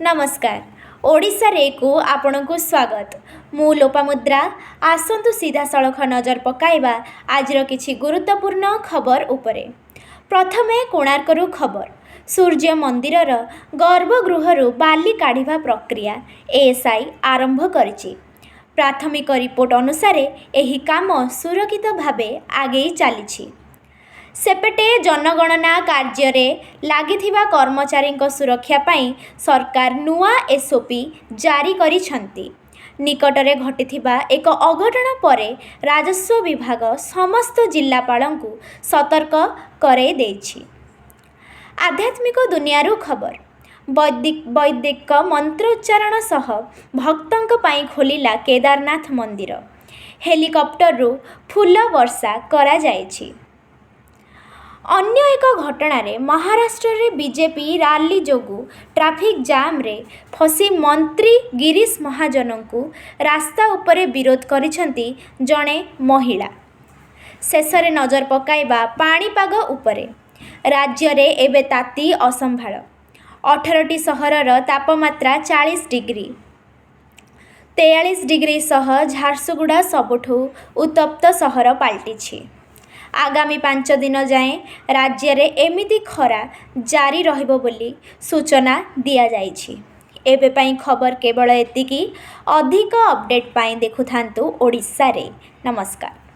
नमस्कार। ओडिशा रे को आपण को स्वागत। मु लोपामुद्रा आसंतु सीधा सड़क नजर पकाइबा आजर किछि गुरुत्वपूर्ण खबर उपरे। प्रथमे कोणार्करू खबर। सूर्य मंदिरर गर्भगृहरु बाली काढ़िबा प्रक्रिया एएसआई आरंभ करिछि। प्राथमिक रिपोर्ट अनुसार एही काम सुरक्षित भावे आगे चली। सेपेटे जनगणना कार्य लागिथिबा कर्मचारी सुरक्षा पाई सरकार नुआ एसओपी जारी करिछंती। निकटरे घटिथिबा एक अघटन परे राजस्व विभाग समस्त जिल्लापालंकु सतर्क करे देछि। आध्यात्मिक दुनियारू खबर। वैदिक मंत्रोच्चारण सह भक्तंक पाई खोलिला केदारनाथ मंदिर। हेलिकॉप्टररू फूल वर्षा करा जायछि। अन्य एक घटना रे महाराष्ट्र रे बीजेपी रैली जोगु ट्रैफिक जाम रे फसी मंत्री गिरीश महाजन को रास्ता उपरे विरोध करिसंती जणे महिला। शेषरे नजर पकाइबा पाणीपाग उपरे। राज्य रे एबे ताती असंभाळ। 18टी सहरर तापमात्रा 40 डिग्री 43 डिग्री सह झारसुगुड़ा सबुठु उत्तप्त सहर पाल्टिछि। आगामी 5 दिन जाए राज्य रे एमिति खरा जारी रहिबो बोली सूचना दिया जाइछि। एबे पई खबर केवल एतिकी। अधिक अपडेट पाई देखुथांतु ओडिशा रे। नमस्कार।